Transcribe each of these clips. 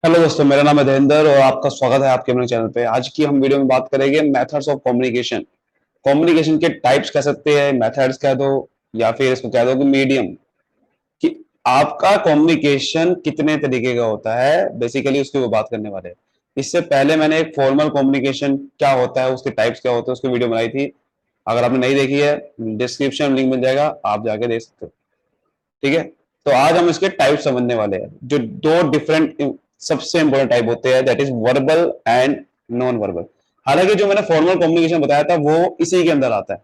Hello दोस्तों, मेरा नाम है धीरेन्द्र और आपका स्वागत है आपके मेरे चैनल पे। आज की हम वीडियो में बात करेंगे मेथड्स ऑफ कम्युनिकेशन। कम्युनिकेशन के टाइप्स कह सकते हैं, मेथड्स कह दो, या फिर इसको कह दो कि मीडियम, कि आपका कम्युनिकेशन कितने तरीके का होता है। बेसिकली उसकी वो बात करने वाले हैं। इससे पहले मैंने एक फॉर्मल कम्युनिकेशन क्या होता है, उसके टाइप्स क्या होते हैं, उसकी वीडियो बनाई थी। अगर आपने नहीं देखी है, डिस्क्रिप्शन में लिंक मिल जाएगा, आप जाके देख सकते हो। ठीक है। तो आज हम इसके टाइप समझने वाले हैं। जो दो डिफरेंट सबसे इंपॉर्टेंट टाइप होते हैं, that is verbal and non verbal. हालांकि जो मैंने फॉर्मल कम्युनिकेशन बताया था वो इसी के अंदर आता है,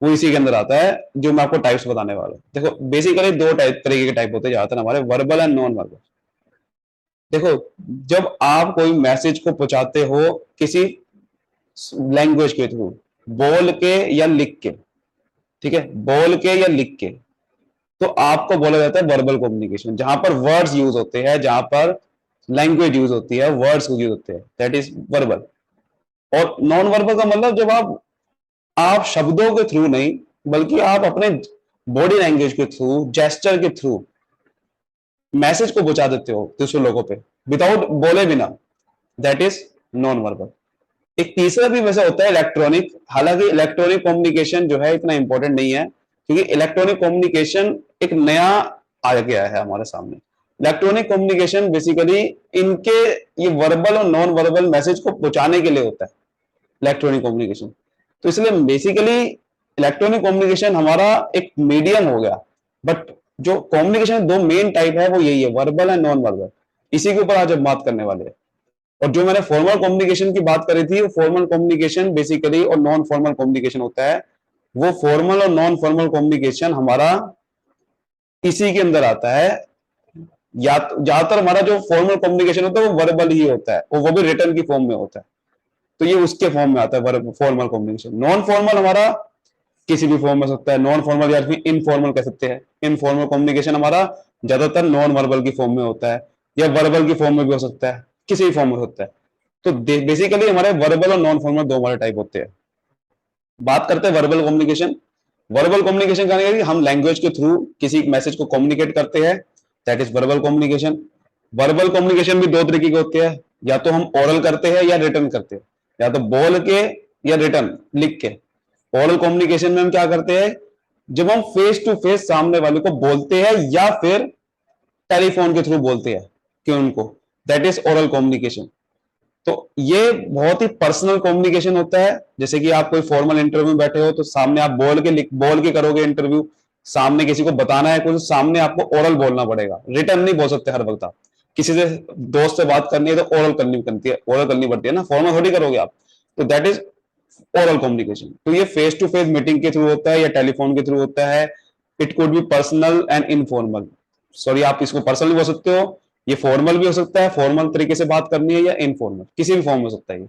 वो इसी के अंदर आता है जो मैं आपको टाइप्स बताने वाला हूं। देखो, बेसिकली दो टाइप तरीके के टाइप होते हैं ज्यादातर हमारे, वर्बल एंड नॉन वर्बल। देखो, जब आप कोई मैसेज को पहुंचाते हो किसी लैंग्वेज के थ्रू, बोल के या लिख के, ठीक है, बोल के या लिख के, तो आपको बोला जाता है वर्बल कम्युनिकेशन। जहां पर वर्ड्स यूज होते हैं, जहां पर लैंग्वेज यूज होती है, वर्ड्स यूज होते हैं, दैट इज वर्बल। और नॉन वर्बल का मतलब जब आप शब्दों के थ्रू नहीं, बल्कि आप अपने बॉडी लैंग्वेज के थ्रू, जेस्चर के थ्रू मैसेज को पहुंचा देते हो दूसरे लोगों पे, विदाउट बोले बिना, दैट इज नॉन वर्बल। एक तीसरा भी वैसे होता है, इलेक्ट्रॉनिक। हालांकि इलेक्ट्रॉनिक कम्युनिकेशन जो है इतना इंपॉर्टेंट नहीं है, क्योंकि इलेक्ट्रॉनिक कम्युनिकेशन एक नया आ गया है हमारे सामने। इलेक्ट्रॉनिक कम्युनिकेशन बेसिकली इनके ये वर्बल और नॉन वर्बल मैसेज को पहुंचाने के लिए होता है, इलेक्ट्रॉनिक कम्युनिकेशन। तो इसलिए बेसिकली इलेक्ट्रॉनिक कम्युनिकेशन हमारा एक मीडियम हो गया। बट जो कम्युनिकेशन दो मेन टाइप है वो यही है, वर्बल एंड नॉन वर्बल। इसी के ऊपर आज हम बात करने वाले हैं। और जो मैंने फॉर्मल कम्युनिकेशन की बात करी थी, वो फॉर्मल कम्युनिकेशन बेसिकली और नॉन फॉर्मल कम्युनिकेशन होता है। वो फॉर्मल और नॉन फॉर्मल कम्युनिकेशन हमारा इसी के अंदर आता है। या ज्यादातर हमारा जो फॉर्मल कम्युनिकेशन होता है वो वर्बल ही होता है, और वो भी रिटर्न की फॉर्म में होता है। तो ये उसके फॉर्म में आता है फॉर्मल कम्युनिकेशन। नॉन फॉर्मल हमारा किसी भी फॉर्म में हो सकता है, नॉन फॉर्मल या फिर इनफॉर्मल कह सकते हैं। इनफॉर्मल कम्युनिकेशन हमारा ज्यादातर नॉन वर्बल की फॉर्म में होता है, या वर्बल की फॉर्म में भी हो सकता है, किसी भी फॉर्म में हो सकता है। तो बेसिकली हमारे वर्बल और नॉन फॉर्मल दो हमारे टाइप होते हैं। बात करते हैं वर्बल कम्युनिकेशन। वर्बल कम्युनिकेशन का मतलब हम लैंग्वेज के थ्रू किसी मैसेज को कम्युनिकेट करते हैं, that is verbal communication. Verbal communication भी दो तरीके के होते हैं, या तो हम ओरल करते हैं या रिटर्न करते हैं, या तो बोल के या रिटर्न लिख के। ओरल कम्युनिकेशन में हम क्या करते हैं, जब हम फेस टू फेस सामने वाले को बोलते हैं या फिर टेलीफोन के थ्रू बोलते हैं कि उनको, दैट इज ओरल कम्युनिकेशन। तो ये बहुत ही पर्सनल कम्युनिकेशन होता है। जैसे कि आप कोई फॉर्मल इंटरव्यू में बैठे हो तो सामने आप बोल के करोगे इंटरव्यू। सामने किसी को बताना है कुछ, सामने आपको ओरल बोलना पड़ेगा, रिटर्न नहीं बोल सकते हर वक्त आप। किसी से दोस्त से बात करनी है तो ओरल करनी पड़ती है, ओरल करनी पड़ती है ना, फॉर्मल थोड़ी करोगे आप। तो दैट इज ओरल कम्युनिकेशन। तो ये फेस टू फेस मीटिंग के थ्रू होता है या टेलीफोन के थ्रू होता है। It could be personal and informal. Sorry, आप इसको पर्सनल भी बोल सकते हो, ये फॉर्मल भी हो सकता है, फॉर्मल तरीके से बात करनी है, या इनफॉर्मल, किसी भी फॉर्म में हो सकता है ये।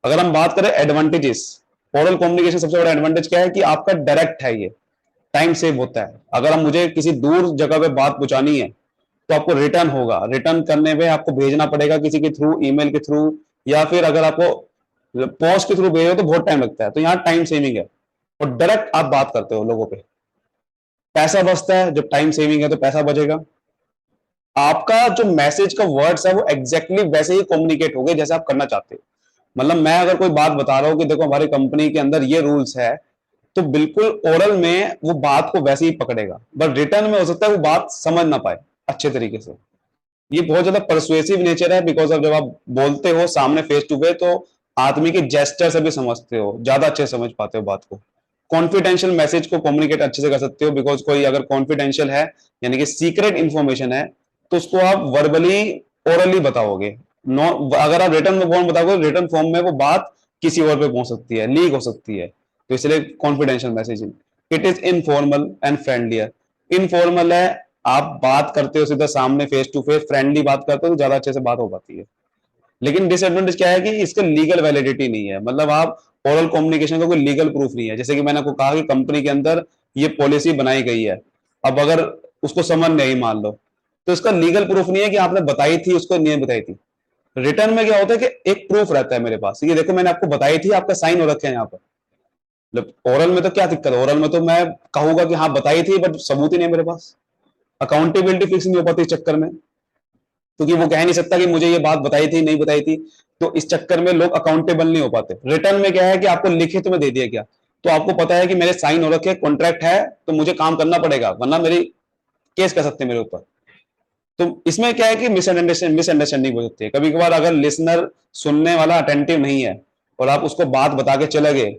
अगर हम बात करें एडवांटेजेस, ओरल कम्युनिकेशन सबसे बड़ा एडवांटेज क्या है कि आपका डायरेक्ट है, ये टाइम सेव होता है। अगर हम मुझे किसी दूर जगह पे बात पहुंचानी है तो आपको रिटर्न होगा, रिटर्न करने में आपको भेजना पड़ेगा किसी के थ्रू, ईमेल के थ्रू, या फिर अगर आपको पोस्ट के थ्रू भेजो तो बहुत टाइम लगता है। तो यहाँ टाइम सेविंग है, और डायरेक्ट आप बात करते हो लोगों पे। पैसा बचता है, जब टाइम सेविंग है तो पैसा बचेगा। आपका जो मैसेज का वर्ड्स है वो एग्जैक्टली वैसे ही कम्युनिकेट हो गए जैसे आप करना चाहते हो। मतलब मैं अगर कोई बात बता रहा हूं कि देखो हमारी कंपनी के अंदर ये रूल्स है, तो बिल्कुल ओरल में वो बात को वैसे ही पकड़ेगा, बट रिटर्न में हो सकता है वो बात समझ ना पाए अच्छे तरीके से। ये बहुत ज्यादा परसुएसिव नेचर है, बिकॉज अब जब आप बोलते हो सामने फेस टू फेस तो आदमी के जेस्चर से भी समझते हो, ज्यादा अच्छे समझ पाते हो बात को। कॉन्फिडेंशियल मैसेज को कम्युनिकेट अच्छे से कर सकते हो, बिकॉज कोई अगर कॉन्फिडेंशियल है, यानी कि सीक्रेट इंफॉर्मेशन है, तो उसको आप वर्बली, ओरली बताओगे। नो, अगर आप रिटर्न में फॉर्म बताओगे, रिटर्न फॉर्म में वो बात किसी और पे पहुंच सकती है, लीक हो सकती है। तो इसलिए confidential messaging. It is informal and friendlier. Informal है, आप बात करते हो सीधा सामने फेस टू फेस, फ्रेंडली बात करते हो तो ज्यादा अच्छे से बात हो पाती है। लेकिन डिसएडवांटेज क्या है कि इसका लीगल वैलिडिटी नहीं है, मतलब आप ओरल कम्युनिकेशन का कोई लीगल प्रूफ नहीं है। जैसे कि मैंने आपको कहा कि कंपनी के अंदर ये पॉलिसी बनाई गई है, अब अगर उसको समझ नहीं, मान लो, तो इसका लीगल प्रूफ नहीं है कि आपने बताई थी उसको, नहीं बताई थी। रिटर्न में क्या होता है कि एक प्रूफ रहता है मेरे पास, ये देखो मैंने आपको बताई थी, आपका साइन हो रखे हैं यहाँ पर। मतलब ओरल में तो क्या दिक्कत है, ओरल में तो मैं कहूंगा कि हाँ बताई थी, बट सबूत ही नहीं है मेरे पास। अकाउंटेबिलिटी फिक्स नहीं हो पाती इस चक्कर में। क्योंकि वो कह नहीं सकता कि मुझे ये बात बताई थी नहीं बताई थी। तो इस चक्कर में लोग अकाउंटेबल नहीं हो पाते। रिटर्न में क्या है कि आपको लिखित में दे दिया गया, तो आपको पता है कि मेरे साइन हो रखे, कॉन्ट्रैक्ट है, तो मुझे काम करना पड़ेगा, वरना मेरी केस कर सकते हैं मेरे ऊपर। तो इसमें क्या है कि मिसअंडरस्टैंडिंग हो सकती है कभी कभार। अगर लिसनर, सुनने वाला अटेंटिव नहीं है और आप उसको बात बता के चले गए,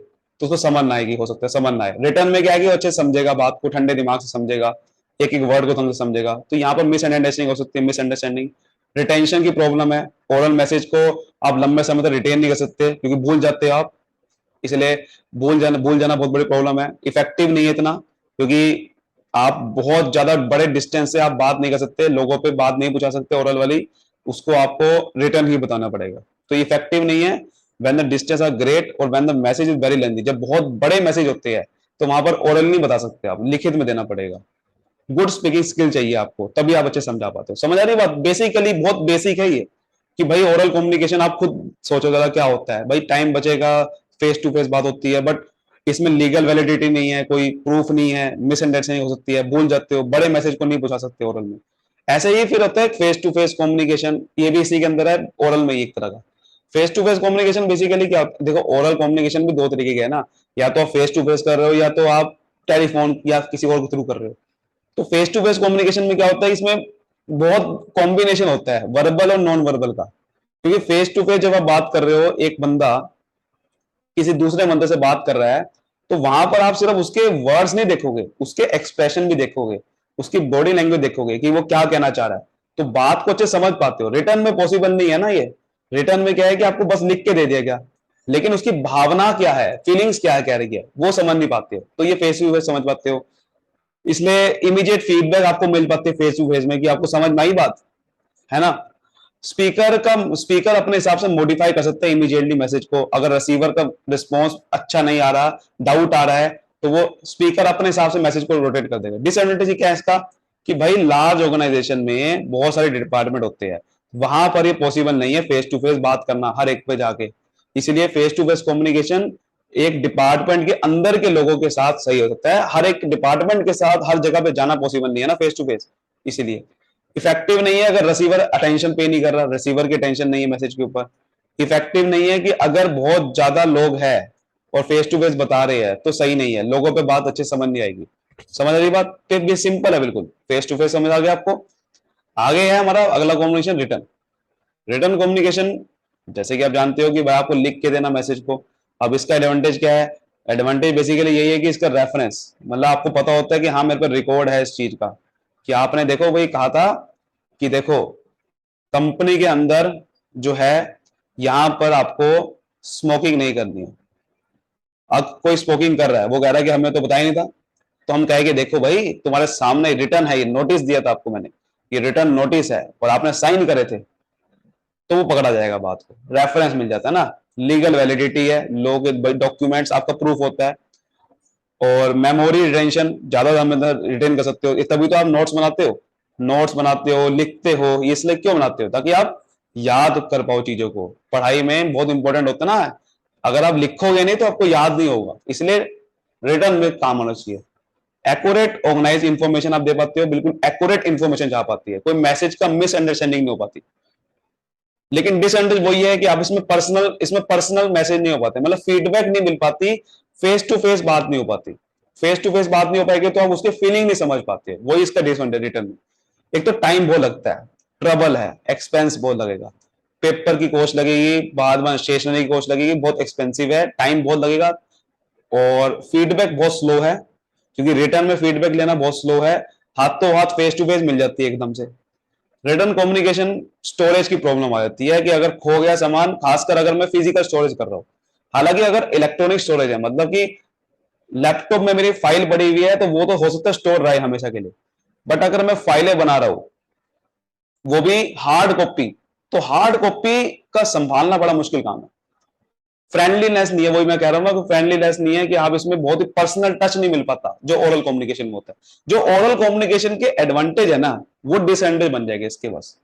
तो उसको समझ ना आएगी, हो सकता है समझ ना आए। रिटर्न में क्या है कि वो अच्छे समझेगा, बात को ठंडे दिमाग से समझेगा, एक एक वर्ड को समझेगा। तो यहाँ पर मिसअंडरस्टैंडिंग हो सकती है, मिसअंडरस्टैंडिंग। रिटेंशन की प्रॉब्लम है, ओरल मैसेज को आप लंबे समय तक रिटेन नहीं कर सकते क्योंकि भूल जाते हो आप, इसलिए भूल जाना बहुत बड़ी प्रॉब्लम है। इफेक्टिव नहीं है इतना, क्योंकि आप बहुत ज्यादा बड़े डिस्टेंस से आप बात नहीं कर सकते, लोगों पे बात नहीं पहुंचा सकते ओरल वाली, उसको आपको रिटर्न ही बताना पड़ेगा। तो इफेक्टिव नहीं है when the distance are great और when the message is very lengthy. जब बहुत बड़े मैसेज होते हैं तो वहां पर ओरल नहीं बता सकते, आप लिखित में देना पड़ेगा। गुड स्पीकिंग स्किल चाहिए आपको, तभी आप अच्छे समझा पाते हो। समझ आ रही बात? बेसिकली बहुत बेसिक है ये, कि भाई ओरल कम्युनिकेशन आप खुद सोचो जरा क्या होता है। भाई टाइम बचेगा, फेस टू फेस बात होती है, बट इसमें लीगल वैलिडिटी नहीं है, कोई प्रूफ नहीं है, मिसअंडरस्टैंडिंग हो सकती है, भूल जाते हो, बड़े मैसेज को नहीं पहुंचा सकते ओरल में। ऐसे ही फिर होता है फेस टू फेस कम्युनिकेशन, ये भी इसी के अंदर है, ओरल में एक तरह का। Face to face communication basically क्या होता है? देखो ओरल कम्युनिकेशन भी दो तरीके के है ना, या तो आप फेस टू फेस कर रहे हो या तो आप टेलीफोन या किसी और के थ्रू कर रहे हो। तो फेस टू फेस कम्युनिकेशन में क्या होता है, इसमें बहुत कॉम्बिनेशन होता है वर्बल और नॉन वर्बल का। क्योंकि फेस टू फेस जब आप बात कर रहे हो, एक बंदा किसी दूसरे बंदे से बात कर रहा है, तो वहां पर आप सिर्फ उसके वर्ड्स नहीं देखोगे, उसके एक्सप्रेशन भी देखोगे, उसकी बॉडी लैंग्वेज देखोगे कि वो क्या कहना चाह रहा है, तो बात को अच्छे समझ पाते हो। रिटर्न में पॉसिबल नहीं है ना ये। रिटर्न में क्या है कि आपको बस लिख के दे दिया गया, लेकिन उसकी भावना क्या है, फीलिंग्स क्या है, कह रही है, वो समझ नहीं पाते हो। तो ये फेस टू फेस समझ पाते हो, इसलिए इमीडिएट फीडबैक आपको मिल पाती है फेस टू फेस में कि आपको समझ में आई बात, है ना। स्पीकर अपने हिसाब से मॉडिफाई कर सकते हैं इमीडिएटली मैसेज को। अगर रिसीवर का रिस्पॉन्स अच्छा नहीं आ रहा, डाउट आ रहा है, तो वो स्पीकर अपने हिसाब से मैसेज को रोटेट कर देगा। डिसएडवांटेज क्या है इसका, कि भाई लार्ज ऑर्गेनाइजेशन में बहुत सारे डिपार्टमेंट होते हैं, वहां पर ये पॉसिबल नहीं है फेस टू फेस बात करना हर एक पे जाके। इसलिए फेस टू फेस कम्युनिकेशन एक डिपार्टमेंट के अंदर के लोगों के साथ सही हो सकता है, हर एक डिपार्टमेंट के साथ हर जगह पे जाना पॉसिबल नहीं है ना फेस टू फेस। इसीलिए इफेक्टिव नहीं है अगर रिसीवर अटेंशन पे नहीं कर रहा, रिसीवर की अटेंशन नहीं है मैसेज के ऊपर। इफेक्टिव नहीं है कि अगर बहुत ज्यादा लोग हैं और फेस टू फेस बता रहे हैं, तो सही नहीं है, लोगों पे बात अच्छे समझ नहीं आएगी। समझ आ रही बात? टिप भी सिंपल है बिल्कुल, फेस टू फेस समझ आ गया आपको। आगे है हमारा अगला कम्युनिकेशन, रिटर्न। रिटर्न कम्युनिकेशन, जैसे कि आप जानते हो कि भाई आपको लिख के देना मैसेज को। अब इसका एडवांटेज क्या है? एडवांटेज बेसिकली यही है कि इसका रेफरेंस, मतलब आपको पता होता है कि हाँ मेरे पर रिकॉर्ड है इस चीज का, कि आपने देखो वही कहा था कि देखो कंपनी के अंदर जो है, यहां पर आपको स्मोकिंग नहीं करनी है। अब कोई स्मोकिंग कर रहा है, वो कह रहा है कि हमें तो बताया नहीं था, तो हम कहेंगे देखो भाई तुम्हारे सामने रिटर्न है, ये नोटिस दिया था आपको मैंने, ये रिटर्न नोटिस है और आपने साइन करे थे, तो वो पकड़ा जाएगा, बात को रेफरेंस मिल जाता है ना। लीगल वैलिडिटी है, लोग डॉक्यूमेंट्स आपका प्रूफ होता है। और मेमोरी रिटेंशन, ज्यादा समय रिटेन कर सकते हो, तभी तो आप नोट्स बनाते हो, नोट्स बनाते हो, लिखते हो, ये इसलिए क्यों बनाते हो? ताकि आप याद कर पाओ चीजों को। पढ़ाई में बहुत इंपॉर्टेंट होता है ना, अगर आप लिखोगे नहीं तो आपको याद नहीं होगा, इसलिए रिटर्न में काम होना चाहिए। एक्यूरेट ऑर्गेनाइज इंफॉर्मेशन आप दे पाते हो, बिल्कुल एक्यूरेट इंफॉर्मेशन जा पाती है, कोई मैसेज का मिसअंडरस्टैंडिंग नहीं हो पाती। लेकिन डिसएडवांटेज वही है कि आप इसमें पर्सनल मैसेज नहीं हो पाते, मतलब फीडबैक नहीं मिल पाती, फेस टू फेस बात नहीं हो पाती। फेस टू फेस बात नहीं हो पाएगी तो आप उसके फीलिंग नहीं समझ पाते, वही इसका डिसएडवांटेज रिटर्न में। एक तो टाइम बहुत लगता है, ट्रबल है, एक्सपेंस बहुत लगेगा, पेपर की कॉस्ट लगेगी, बाद में स्टेशनरी की कॉस्ट लगेगी, बहुत एक्सपेंसिव है, टाइम बहुत लगेगा। और फीडबैक बहुत स्लो है, क्योंकि रिटर्न में फीडबैक लेना बहुत स्लो है, हाथों हाथ फेस टू फेस मिल जाती है एकदम से। रिटर्न कम्युनिकेशन स्टोरेज की प्रॉब्लम आ जाती है कि अगर खो गया सामान, खासकर अगर मैं फिजिकल स्टोरेज कर रहा हूं। हालांकि अगर इलेक्ट्रॉनिक स्टोरेज है, मतलब कि लैपटॉप में मेरी फाइल पड़ी हुई है, तो वो तो हो सकता है स्टोर रहे हमेशा के लिए। बट अगर मैं फाइलें बना रहा हूं, वो भी हार्ड कॉपी, तो हार्ड कॉपी का संभालना बड़ा मुश्किल काम है। फ्रेंडलीनेस नहीं है, वही मैं कह रहा हूँ ना, फ्रेंडलीनेस नहीं है कि आप इसमें बहुत ही पर्सनल टच नहीं मिल पाता जो ओरल कम्युनिकेशन में होता है। जो ओरल कम्युनिकेशन के एडवांटेज है ना, वो डिसएडवांटेज बन जाएगा इसके बस।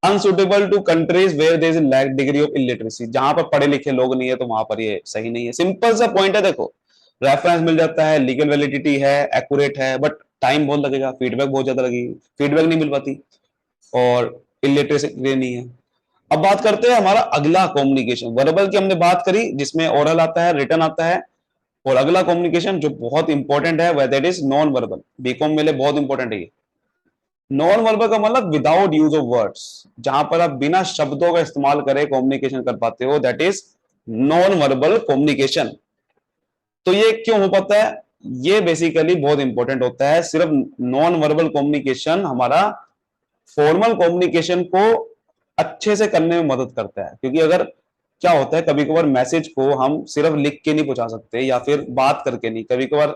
Unsuitable to countries where there is lack degree of illiteracy, जहां पर पढ़े लिखे लोग नहीं है तो वहां पर ये सही नहीं है। सिंपल सा पॉइंट है, देखो रेफरेंस मिल जाता है, लीगल वैलिडिटी है, एक्यूरेट है, बट टाइम बहुत लगेगा, फीडबैक बहुत ज्यादा लगेगी, फीडबैक नहीं मिल पाती। और इलिटरेसी नहीं है। अब बात करते हैं हमारा अगला कम्युनिकेशन। वर्बल की हमने बात करी जिसमें ओरल आता है, रिटन आता है, और अगला कम्युनिकेशन जो बहुत इंपॉर्टेंट है वह that is non verbal. BCom में लिए बहुत इंपॉर्टेंट है ये। नॉन वर्बल का मतलब विदाउट यूज ऑफ वर्ड्स, जहां पर आप बिना शब्दों का इस्तेमाल करे कम्युनिकेशन कर पाते हो, that is non verbal communication. तो ये क्यों हो पाता है? ये बेसिकली बहुत इंपॉर्टेंट होता है। सिर्फ नॉन वर्बल कम्युनिकेशन हमारा फॉर्मल कम्युनिकेशन को अच्छे से करने में मदद करता है, क्योंकि अगर क्या होता है कभी कभार मैसेज को हम सिर्फ लिख के नहीं पहुंचा सकते या फिर बात करके नहीं, कभी कभार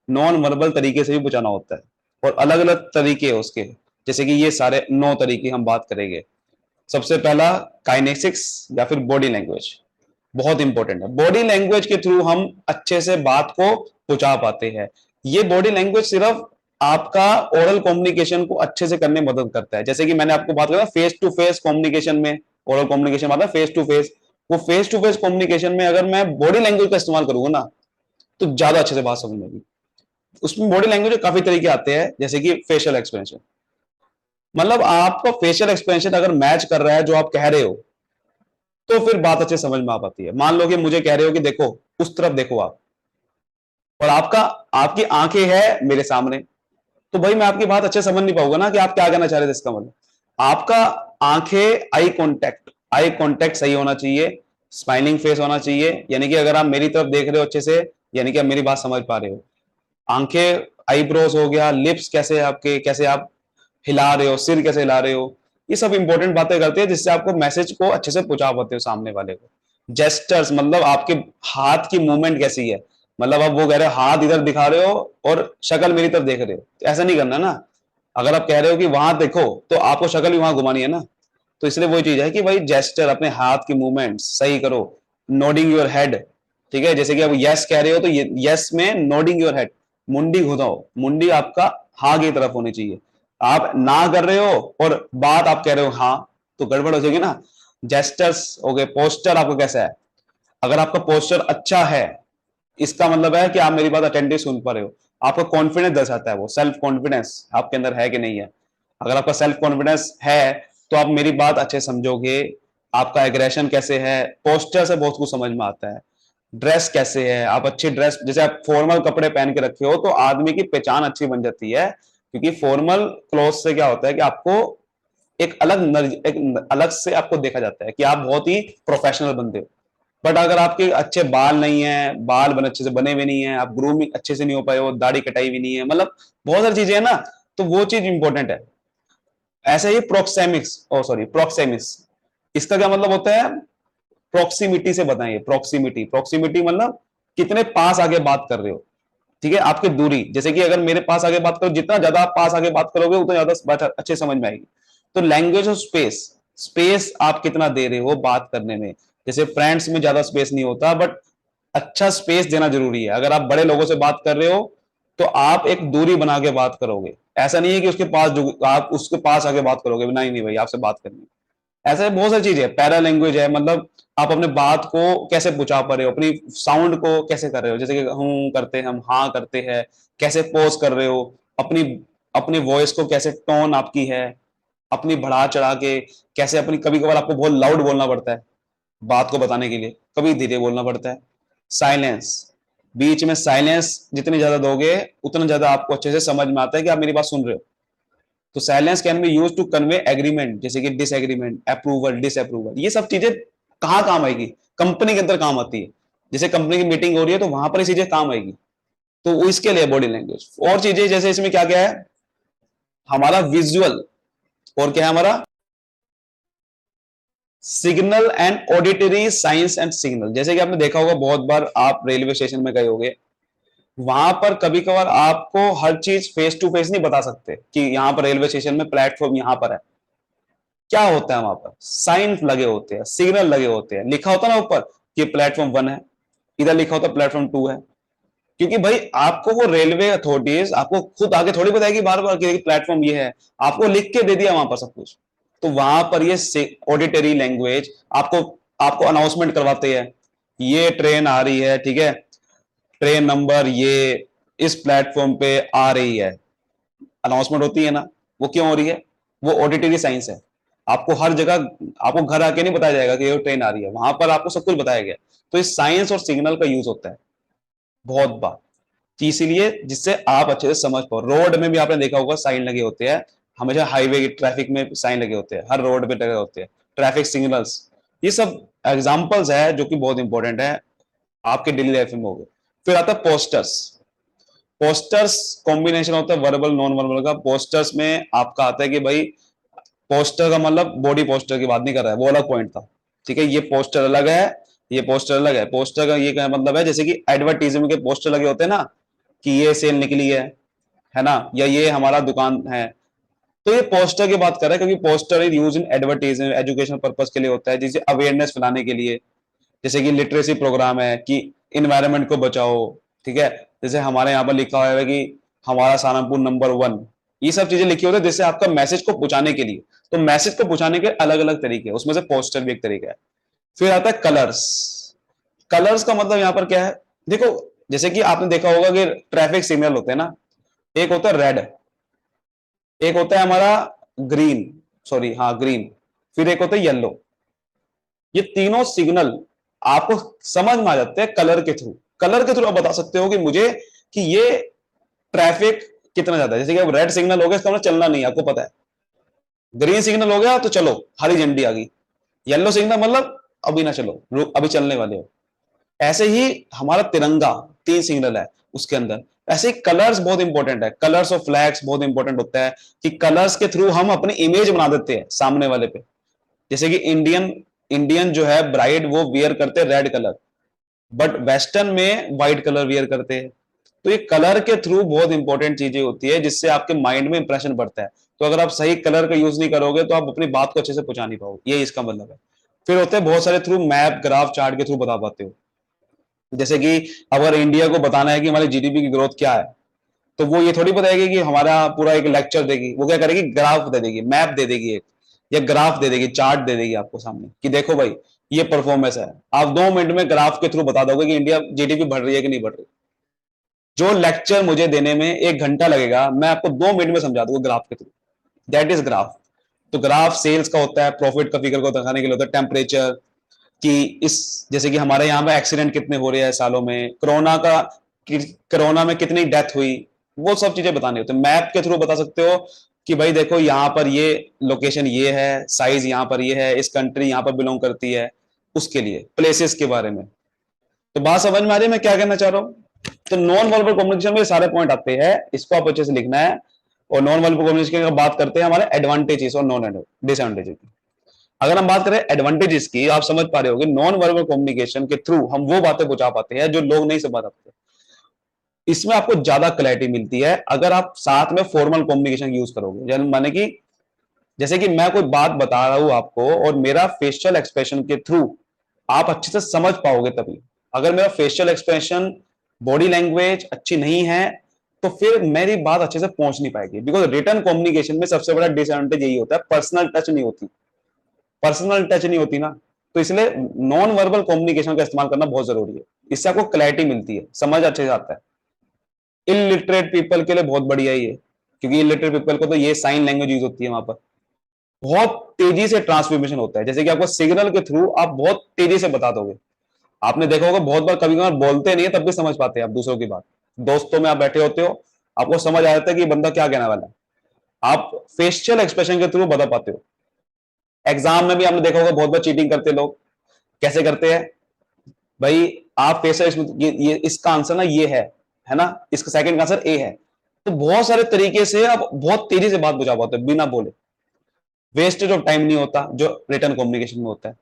नॉन वर्बल तरीके से भी पहुंचाना होता है, और अलग अलग तरीके हैं उसके। जैसे कि ये सारे 9 तरीके हम बात करेंगे। सबसे पहला काइनेसिक्स या फिर बॉडी लैंग्वेज, बहुत इंपॉर्टेंट है। बॉडी लैंग्वेज के थ्रू हम अच्छे से बात को पहुंचा पाते हैं। ये बॉडी लैंग्वेज सिर्फ आपका ओरल कम्युनिकेशन को अच्छे से करने में मदद करता है। जैसे कि मैंने आपको बात करा फेस टू फेस कम्युनिकेशन में, ओरल कम्युनिकेशन मतलब फेस टू फेस कम्युनिकेशन में अगर मैं बॉडी लैंग्वेज का इस्तेमाल करूंगा ना, तो ज्यादा अच्छे से बात समझ में आएगी। उसमें बॉडी लैंग्वेज काफी तरीके आते हैं, जैसे कि फेशियल एक्सप्रेशन, मतलब आपका फेशियल एक्सप्रेशन अगर मैच कर रहा है जो आप कह रहे हो, तो फिर बात अच्छे समझ में आ पाती है। मान लो कि मुझे कह रहे हो कि देखो उस तरफ देखो आप, और आपका आपकी आंखें हैं मेरे सामने, तो भाई मैं आपकी बात अच्छे समझ नहीं पाऊंगा ना कि आप क्या कहना चाह रहे थे। इसका मतलब आपका आंखें, आई कांटेक्ट सही होना चाहिए, स्माइलिंग फेस होना चाहिए, यानी कि अगर आप मेरी तरफ देख रहे हो अच्छे से, यानी कि आप मेरी बात समझ पा रहे हो। आंखें, आईब्रोज हो गया, लिप्स कैसे आपके, कैसे आप हिला रहे हो, सिर कैसे हिला रहे हो, ये सब इंपॉर्टेंट बातें करते हैं जिससे आपको मैसेज को अच्छे से पहुंचा पाते हो सामने वाले को। जेस्टर्स मतलब आपके हाथ की मूवमेंट कैसी है, मतलब आप वो कह रहे हो हाथ इधर दिखा रहे हो और शक्ल मेरी तरफ देख रहे हो, तो ऐसा नहीं करना ना। अगर आप कह रहे हो कि वहां देखो, तो आपको शक्ल भी वहां घुमानी है ना। तो इसलिए वही चीज है कि भाई जेस्टर, अपने हाथ की मूवमेंट सही करो। नोडिंग योर हेड, ठीक है, जैसे कि आप यस कह रहे हो तो यस में नोडिंग योर हेड, मुंडी घुमाओ, मुंडी आपका हाँ की तरफ होनी चाहिए। आप ना कर रहे हो और बात आप कह रहे हो हाँ, तो गड़बड़ हो जाएगी ना। जेस्टर्स हो गए। पोस्टर आपका कैसा है? अगर आपका पोस्टर अच्छा है, इसका मतलब है कि आप मेरी बात अटेंटिव सुन पा रहे हो, आपका कॉन्फिडेंस दर्शाता है। वो सेल्फ कॉन्फिडेंस आपके अंदर है कि नहीं है। अगर आपका सेल्फ कॉन्फिडेंस है तो आप मेरी बात अच्छे समझोगे। आपका एग्रेशन कैसे है, पोस्टर से बहुत कुछ समझ में आता है। ड्रेस कैसे है, आप अच्छी ड्रेस, जैसे आप फॉर्मल कपड़े पहन के रखे हो तो आदमी की पहचान अच्छी बन जाती है, क्योंकि फॉर्मल क्लोथ से क्या होता है कि आपको एक अलग से आपको देखा जाता है कि आप बहुत ही प्रोफेशनल बनते हो। बट अगर आपके अच्छे बाल नहीं है, बाल बन अच्छे से बने हुए नहीं है, आप ग्रूमिंग अच्छे से नहीं हो पाए हो, दाढ़ी कटाई भी नहीं है, मतलब बहुत सारी चीजें है ना, तो वो चीज इंपॉर्टेंट है। ऐसे ही प्रोक्सेमिक्स, ओ सॉरी प्रोक्सेमिक्स, इसका क्या मतलब होता है? प्रोक्सीमिटी से बताएंगे। प्रोक्सीमिटी, प्रोक्सीमिटी मतलब कितने पास आगे बात कर रहे हो, ठीक है, आपकी दूरी। जैसे कि अगर मेरे पास आगे बात करो, जितना ज्यादा आप पास आगे बात करोगे उतना ज्यादा बात अच्छे समझ में आएगी। तो लैंग्वेज ऑफ स्पेस, स्पेस आप कितना दे रहे हो बात करने में। जैसे फ्रेंड्स में ज्यादा स्पेस नहीं होता, बट अच्छा स्पेस देना जरूरी है। अगर आप बड़े लोगों से बात कर रहे हो तो आप एक दूरी बना के बात करोगे। ऐसा नहीं है कि उसके पास आप उसके पास आके बात करोगे, नहीं नहीं भाई आपसे बात करनी है। ऐसे बहुत सारी चीजें है। पैरा लैंग्वेज है, मतलब आप अपने बात को कैसे पहुंचा पा रहे हो, अपनी साउंड को कैसे कर रहे हो, जैसे कि हूं करते हैं हम, हाँ करते हैं, कैसे पोज कर रहे हो, अपनी अपनी वॉइस को कैसे, टोन आपकी है, अपनी बढ़ा चढ़ा के कैसे अपनी, कभी कभार आपको बहुत लाउड बोलना पड़ता है बात को बताने के लिए, कभी धीरे बोलना पड़ता है। साइलेंस, बीच में साइलेंस जितनी ज्यादा दोगे उतना ज्यादा आपको अच्छे से समझ में आता है कि आप मेरी बात सुन रहे हो। तो silence can be use to convey agreement, जैसे कि डिसएग्रीमेंट, अप्रूवल, डिसअप्रूवल, ये सब चीजें कहाँ काम आएगी? कंपनी के अंदर काम आती है। जैसे कंपनी की मीटिंग हो रही है तो वहां पर ये चीजें काम आएगी। तो वो इसके लिए बॉडी लैंग्वेज। और चीजें जैसे इसमें क्या क्या है, हमारा विजुअल, और क्या है हमारा signal and auditory science and signal. जैसे कि आपने देखा होगा बहुत बार, आप रेलवे स्टेशन में गए होंगे, वहां पर कभी कभार आपको हर चीज फेस टू फेस नहीं बता सकते कि यहाँ पर रेलवे स्टेशन में प्लेटफॉर्म यहाँ पर है। क्या होता है वहां पर? साइन लगे होते हैं, सिग्नल लगे होते हैं, लिखा होता है ना ऊपर कि प्लेटफॉर्म 1 है, इधर लिखा होता है प्लेटफॉर्म 2 है। क्योंकि भाई आपको वो रेलवे अथॉरिटीज आपको खुद आगे थोड़ी बताएगी बार बार कि प्लेटफॉर्म ये है, आपको लिख के दे दिया वहां पर सब कुछ। तो वहां पर ये ऑडिटरी लैंग्वेज आपको आपको अनाउंसमेंट करवाते हैं, ये ट्रेन आ रही है, ठीक है, ट्रेन नंबर ये इस प्लेटफॉर्म पे आ रही है, अनाउंसमेंट होती है ना। वो क्यों हो रही है? वो ऑडिटरी साइंस है। आपको हर जगह, आपको घर आके नहीं बताया जाएगा कि ये ट्रेन आ रही है, वहां पर आपको सब कुछ बताया गया। तो इस साइंस और सिग्नल का यूज होता है बहुत बार, इसीलिए जिससे आप अच्छे से समझ पाओ। रोड में भी आपने देखा होगा साइन लगे होते हैं, हमेशा हाईवे ट्रैफिक में साइन लगे होते हैं, हर रोड पे लगे होते हैं ट्रैफिक सिग्नल्स। ये सब एग्जांपल्स है जो कि बहुत इंपॉर्टेंट है आपके डेली लाइफ में। हो गए। फिर आता है पोस्टर्स। पोस्टर्स कॉम्बिनेशन होता है वर्बल नॉन वर्बल का। पोस्टर्स में आपका आता है कि भाई, पोस्टर का मतलब बॉडी पोस्टर की बात नहीं कर रहा है, वो अलग पॉइंट था, ठीक है। ये पोस्टर अलग है, ये पोस्टर अलग है। पोस्टर का ये क्या मतलब है, जैसे कि एडवर्टीजमेंट के पोस्टर लगे होते हैं ना, कि ये सेल निकली है ना, या ये हमारा दुकान है। तो ये पोस्टर की बात कर रहा है, क्योंकि poster is use in advertisement, education purpose के लिए होता है, जैसे अवेयरनेस फैलाने के लिए। जैसे कि लिटरेसी प्रोग्राम है कि इन्वायरमेंट को बचाओ, ठीक है। जैसे हमारे यहाँ पर लिखा हुआ है कि हमारा सहारनपुर नंबर 1। ये सब चीजें लिखी होती है जिससे आपका मैसेज को पहुंचाने के लिए। तो मैसेज को पहुंचाने के अलग अलग तरीके हैं, उसमें से पोस्टर भी एक तरीका है। फिर आता है कलर्स। कलर्स का मतलब यहाँ पर क्या है, देखो, जैसे कि आपने देखा होगा कि ट्रैफिक सिग्नल होते हैं ना, एक होता है रेड, एक होता है हमारा ग्रीन, सॉरी हाँ ग्रीन, फिर एक होता है येलो। ये तीनों सिग्नल आपको समझ में आ जाते हैं कलर के थ्रू। कलर के थ्रू आप बता सकते हो कि मुझे कि ये ट्रैफिक कितना ज्यादा है। जैसे कि अब रेड सिग्नल हो गया, इसका मतलब चलना नहीं है, आपको पता है। ग्रीन सिग्नल हो गया तो चलो, हरी झंडी आ गई। येलो सिग्नल मतलब अभी ना चलो, अभी चलने वाले हो। ऐसे ही हमारा तिरंगा 3 सिग्नल है उसके अंदर। ऐसे ही कलर्स बहुत इंपॉर्टेंट है, कलर्स ऑफ फ्लैग्स बहुत इंपॉर्टेंट होता है कि कलर्स के थ्रू हम अपनी इमेज बना देते हैं सामने वाले पे। जैसे कि इंडियन इंडियन जो है ब्राइड, वो वियर करते हैं रेड कलर, बट वेस्टर्न में व्हाइट कलर वियर करते हैं। तो ये कलर के थ्रू बहुत इंपॉर्टेंट चीजें होती है जिससे आपके माइंड में इंप्रेशन पड़ता है। तो अगर आप सही कलर का यूज नहीं करोगे तो आप अपनी बात को अच्छे से पहुंचा नहीं पाओगे, ये इसका मतलब है। फिर होते हैं बहुत सारे थ्रू, मैप ग्राफ चार्ट के थ्रू बता पाते हो। जैसे कि अगर इंडिया को बताना है कि हमारी जीडीपी की ग्रोथ क्या है, तो वो ये थोड़ी बताएगी कि हमारा पूरा एक लेक्चर देगी। वो क्या करेगी, ग्राफ दे देगी, मैप दे देगी एक, या ग्राफ दे देगी, चार्ट दे देगी आपको सामने कि देखो भाई ये परफॉर्मेंस है। आप 2 मिनट में ग्राफ के थ्रू बता दोगे कि इंडिया जीडीपी बढ़ रही है कि नहीं बढ़ रही। जो लेक्चर मुझे देने में 1 घंटा लगेगा, मैं आपको 2 मिनट में समझा दूंगा ग्राफ के थ्रू। That is graph. तो ग्राफ सेल्स का होता है, प्रॉफिट का फिगर को दिखाने के लिए होता है, टेम्परेचर कि इस, जैसे कि हमारे यहाँ पे एक्सीडेंट कितने हो रहे हैं सालों में, कोरोना में कितनी डेथ हुई, वो सब चीजें बतानी होती है। मैप के थ्रू बता सकते हो कि भाई देखो यहाँ पर ये लोकेशन ये है, साइज यहाँ पर ये है, इस कंट्री यहाँ पर बिलोंग करती है, उसके लिए प्लेसेस के बारे में। तो बात समझ में आ रही है मैं क्या कहना चाह रहा हूँ। तो नॉन वर्बल कम्युनिकेशन में सारे पॉइंट आते हैं, इसको आप अच्छे से लिखना है। और नॉन वर्बल कम्युनिकेशन की बात करते हैं हमारे एडवांटेजेस और नॉन डिसएडवांटेजेस की। अगर हम बात करें एडवांटेजेस की, आप समझ पा रहे होगे नॉन वर्बल कम्युनिकेशन के थ्रू हम वो बातें पहुंचा पाते हैं जो लोग नहीं समझ पाते। इसमें आपको ज्यादा क्लैरिटी मिलती है अगर आप साथ में फॉर्मल कम्युनिकेशन यूज करोगे। माने कि जैसे कि मैं कोई बात बता रहा हूं आपको और मेरा फेशियल एक्सप्रेशन के थ्रू आप अच्छे से समझ पाओगे तभी। अगर मेरा फेशियल एक्सप्रेशन, बॉडी लैंग्वेज अच्छी नहीं है तो फिर मेरी बात अच्छे से पहुंच नहीं पाएगी। बिकॉज रिटर्न कम्युनिकेशन में सबसे बड़ा डिसएडवांटेज यही होता है, पर्सनल टच नहीं होती। पर्सनल टच नहीं होती ना, तो इसलिए नॉन वर्बल कम्युनिकेशन का इस्तेमाल करना बहुत जरूरी है। इससे आपको क्लैरिटी मिलती है, समझ अच्छे से आता है। इलिटरेट पीपल के लिए बहुत बढ़िया ही है, क्योंकि इलिटरेट पीपल को तो ये साइन लैंग्वेज यूज होती है, वहां पर बहुत तेजी से ट्रांसफॉर्मेशन होता है। जैसे कि आपको सिग्नल के थ्रू आप बहुत तेजी से बता दोगे। आपने देखा होगा बहुत बार, कभी कभार बोलते नहीं है तब भी समझ पाते हैं आप दूसरों की बात। दोस्तों में आप बैठे होते हो, आपको समझ आ जाता है कि बंदा क्या कहने वाला है, आप फेशियल एक्सप्रेशन के थ्रू बता पाते हो। एग्जाम में भी आपने देखा होगा बहुत बार चीटिंग करते लोग। कैसे करते हैं भाई, आप फेशियल, ये इसका आंसर ना ये है ना, इसका सेकंड का आंसर ए है। तो बहुत सारे तरीके से आप बहुत तेजी से बात बुझा पाते हो बिना बोले। वेस्टेज ऑफ टाइम नहीं होता जो रिटर्न कम्युनिकेशन में होता है।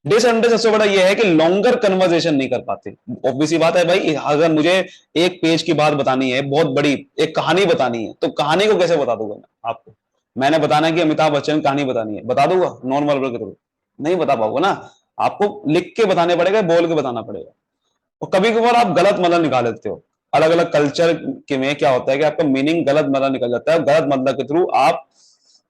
डिसएडवांटेज सबसे बड़ा यह है कि लॉन्गर कन्वर्सेशन नहीं कर पाते। ऑब्वियस बात है भाई, अगर मुझे एक पेज की बात बतानी है, बहुत बड़ी एक कहानी बतानी है, तो कहानी को कैसे बता दूंगा मैं आपको। मैंने बताना है कि अमिताभ बच्चन कहानी बतानी है, बता दूंगा नॉन वर्बल के थ्रू? नहीं बता पाऊंगा ना। आपको लिख के बताने पड़ेगा, बोल के बताना पड़ेगा। और कभी कभार आप गलत मतलब निकाल लेते हो। अलग अलग कल्चर के में क्या होता है कि आपका मीनिंग गलत मतलब निकल जाता है, गलत मतलब के थ्रू आप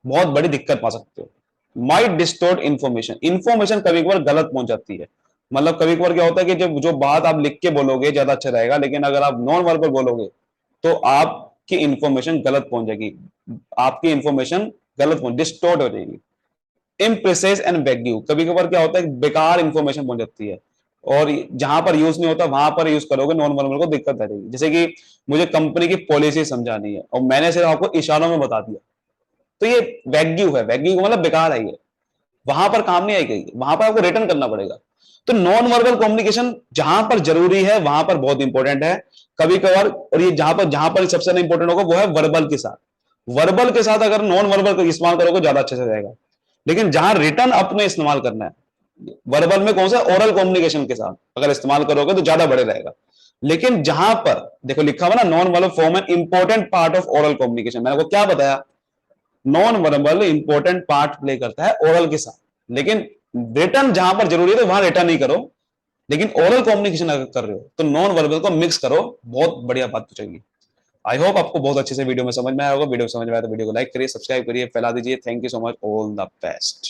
बहुत बड़ी दिक्कत पा सकते हो। माइट डिस्टोर्ट इन्फॉर्मेशन, इन्फॉर्मेशन कभी कभार गलत पहुंच जाती है। मतलब कभी कभार क्या होता है कि जब जो बात आप लिख के बोलोगे ज्यादा अच्छा रहेगा, लेकिन अगर आप नॉन वर्बल बोलोगे तो आपकी इंफॉर्मेशन गलत पहुंच जाएगी, आपकी इंफॉर्मेशन गलत पहुंच, डिस्टोर्ट हो जाएगी। इम्प्रिसाइज एंड वैग्यू, कभी कभार क्या होता है बेकार इंफॉर्मेशन पहुंच जाती है और जहां पर यूज नहीं होता वहां पर यूज करोगे नॉन वर्बल को दिक्कत आ जाएगी। जैसे कि मुझे कंपनी की पॉलिसी समझानी है और मैंने सिर्फ आपको इशारों में बता दिया, तो ये वैग्यू है, वैग्यू मतलब बेकार है, ये वहां पर काम नहीं आएगी, वहां पर आपको रिटर्न करना पड़ेगा। तो नॉन वर्बल कम्युनिकेशन जहां पर जरूरी है वहां पर बहुत इंपॉर्टेंट है कभी कभार, और ये जहां पर सबसे ज्यादा इंपॉर्टेंट होगा वो है वर्बल के साथ। वर्बल के साथ अगर नॉन वर्बल का इस्तेमाल करोगे ज्यादा अच्छे से जाएगा। लेकिन जहां रिटर्न अपने इस्तेमाल करना है, वर्बल में कौन सा, ओरल कम्युनिकेशन के साथ अगर इस्तेमाल करोगे तो ज्यादा बढ़े रहेगा। लेकिन जहां पर देखो लिखा हुआ ना non verbal form an important part of oral communication, मैंने आपको क्या बताया, non verbal important part play करता है ओरल के साथ। लेकिन रिटर्न जहां पर जरूरी है तो वहां रिटर्न नहीं करो, लेकिन ओरल कम्युनिकेशन अगर कर रहे हो तो नॉन वर्बल को मिक्स करो, बहुत बढ़िया बात बचेगी। आई होप आपको बहुत अच्छे से वीडियो में समझ में आया होगा। वीडियो समझ में आया तो वीडियो को लाइक करिए, सब्सक्राइब करिए, फैला दीजिए। Thank you so much, all the best.